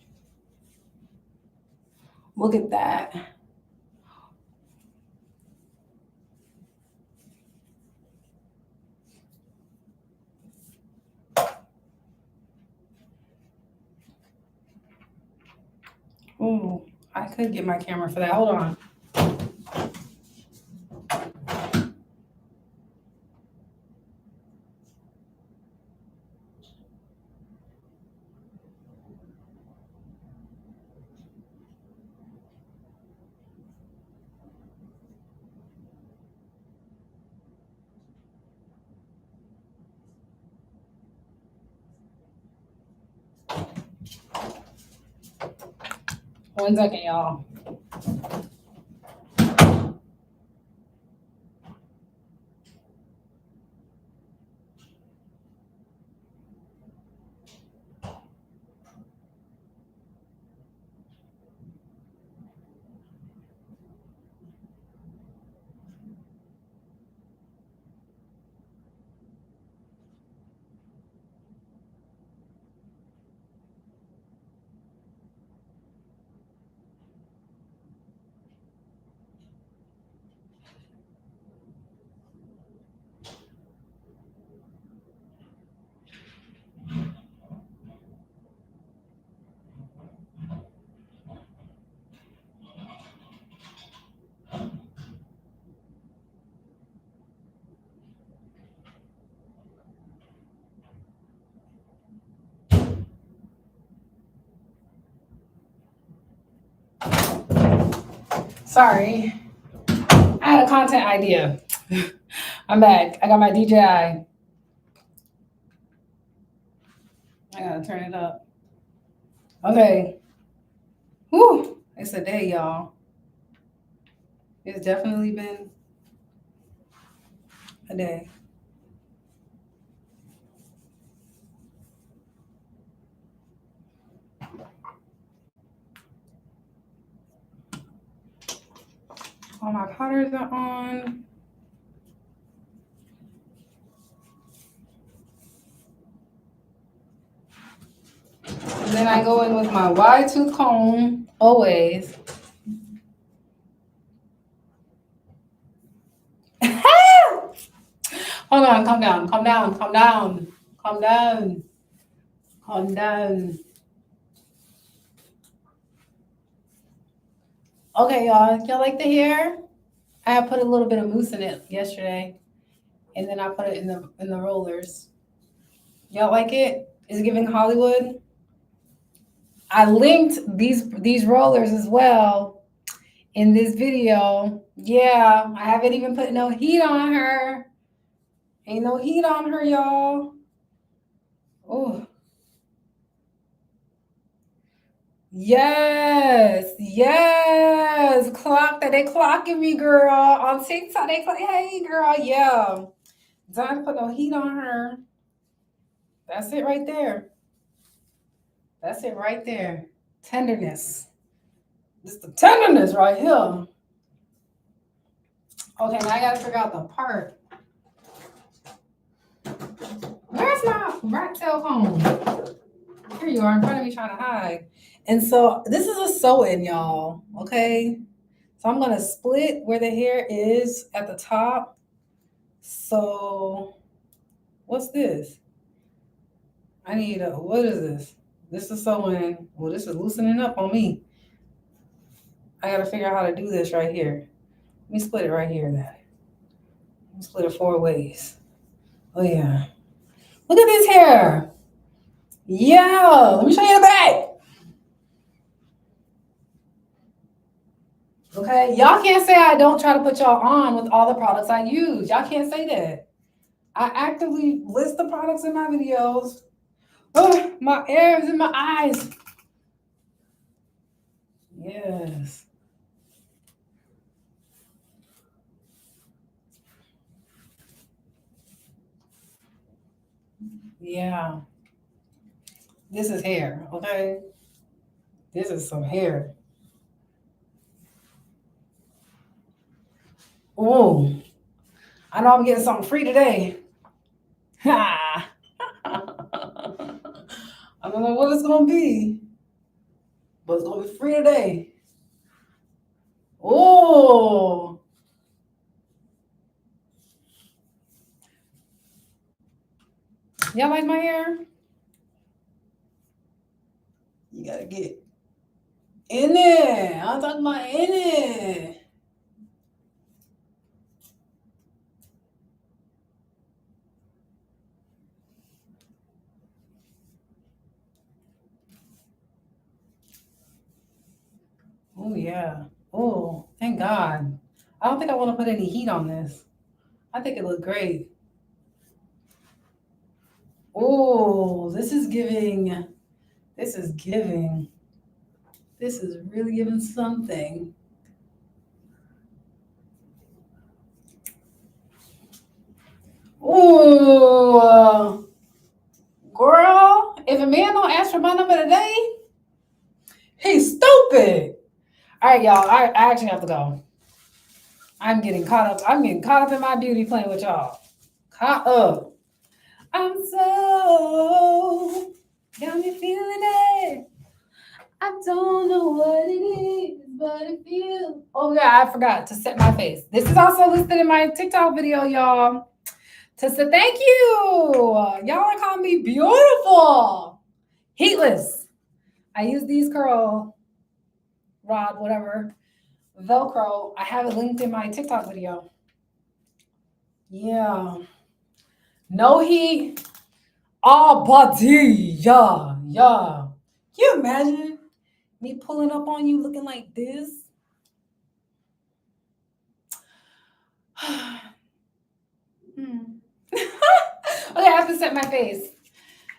Look at that. Oh, I could get my camera for that. Hold on. One second, y'all. Sorry. I had a content idea. I'm back. I got my DJI. I gotta turn it up. Okay. Whew. It's a day, y'all. It's definitely been a day. All my powders are on. And then I go in with my wide tooth comb, always. Hold on, calm down, calm down, calm down, calm down, calm down. Okay, y'all like the hair? I put a little bit of mousse in it yesterday, and then I put it in the rollers. Y'all like it? Is it giving Hollywood? I linked these rollers as well in this video. Yeah, I haven't even put no heat on her. Ain't no heat on her, y'all. Oh, yes. Clock that they clocking me, girl. On TikTok, they clock. Hey, girl, yeah. Don't put no heat on her. That's it right there. That's it right there. Tenderness. This the tenderness right here. Okay, now I gotta figure out the part. Where's my rat tail comb? Here you are in front of me trying to hide. And so this is a sew-in, y'all. Okay. So I'm gonna split where the hair is at the top. So what's this? I need a, what is this? This is sewing. Well, this is loosening up on me. I gotta figure out how to do this right here. Let me split it right here then. Let me split it 4 ways. Oh yeah. Look at this hair. Yeah. Let me show you the back. Okay. Y'all can't say I don't try to put y'all on with all the products I use. Y'all can't say that. I actively list the products in my videos. Oh, my ears and my eyes. Yes. Yeah. This is hair, okay? This is some hair. Oh, I know I'm getting something free today. Ha! I don't know what it's gonna be, but it's gonna be free today. Oh, y'all like my hair? You gotta get in there. I'm talking about in it. Oh yeah. Oh, thank God. I don't think I want to put any heat on this. I think it looked great. Oh, this is giving. This is giving. This is really giving something. Ooh, girl, if a man don't ask for my number today, he's stupid. All right, y'all. I actually have to go. I'm getting caught up. I'm getting caught up in my beauty playing with y'all. Caught up. I'm so got me feeling it. I don't know what it is, but it feels. Oh yeah, I forgot to set my face. This is also listed in my TikTok video, y'all. To say thank you. Y'all are calling me beautiful. Heatless. I use these curl rod, whatever, Velcro. I have it linked in my TikTok video. Yeah. No heat. All body. Yeah. Yeah. Can you imagine me pulling up on you looking like this? Okay, I have to set my face.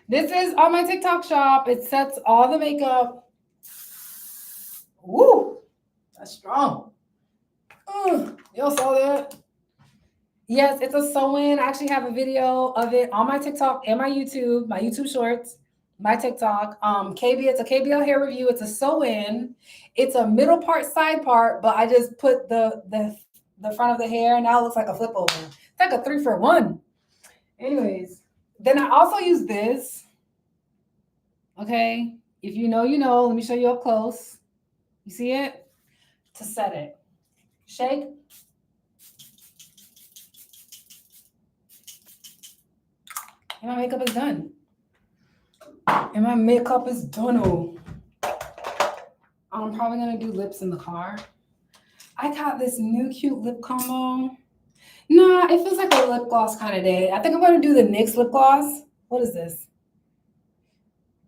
This is on my TikTok shop. It sets all the makeup. Woo! That's strong. Y'all saw that? Yes, it's a sew-in. I actually have a video of it on my TikTok and my YouTube shorts, my TikTok. It's a KBL hair review. It's a sew-in. It's a middle part, side part, but I just put the front of the hair, and now it looks like a flip over. It's like a 3-for-1. Anyways, then I also use this. Okay, if you know, you know. Let me show you up close. You see it? To set it. Shake. And my makeup is done. I'm probably gonna do lips in the car. I got this new cute lip combo. Nah, it feels like a lip gloss kind of day. I think I'm gonna do the NYX lip gloss. What is this?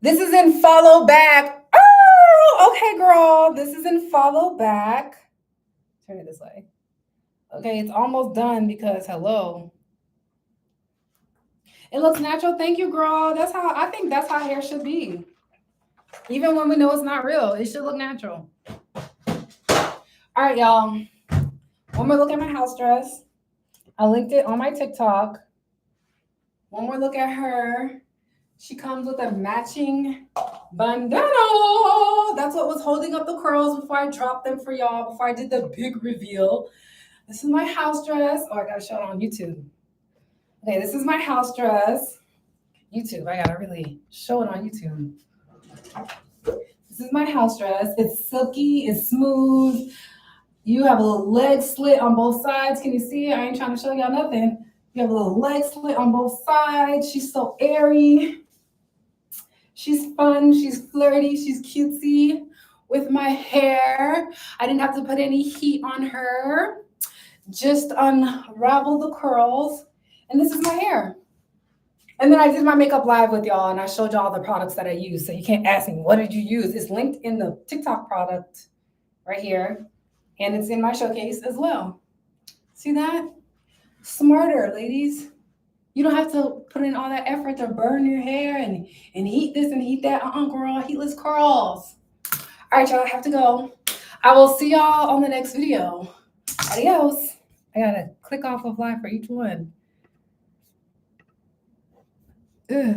This is in Follow Back. Oh, okay, girl. This is in Follow Back. Turn it this way. Okay, it's almost done because hello. It looks natural. Thank you, girl. I think that's how hair should be. Even when we know it's not real, it should look natural. All right, y'all. One more look at my house dress. I linked it on my TikTok. One more look at her. She comes with a matching bandana. That's what was holding up the curls before I dropped them for y'all, before I did the big reveal. This is my house dress. Oh, I gotta show it on YouTube. Okay, this is my house dress. YouTube, I gotta really show it on YouTube. This is my house dress. It's silky, it's smooth. You have a little leg slit on both sides. Can you see it? I ain't trying to show y'all nothing. You have a little leg slit on both sides. She's so airy. She's fun. She's flirty. She's cutesy with my hair. I didn't have to put any heat on her. Just unravel the curls. And this is my hair. And then I did my makeup live with y'all, and I showed y'all the products that I use. So you can't ask me, what did you use? It's linked in the TikTok product right here. And it's in my showcase as well. See that? Smarter, ladies. You don't have to put in all that effort to burn your hair and heat this and heat that. Girl, heatless curls. All right, y'all, I have to go. I will see y'all on the next video. Adios. I gotta click off of live for each one. Ugh.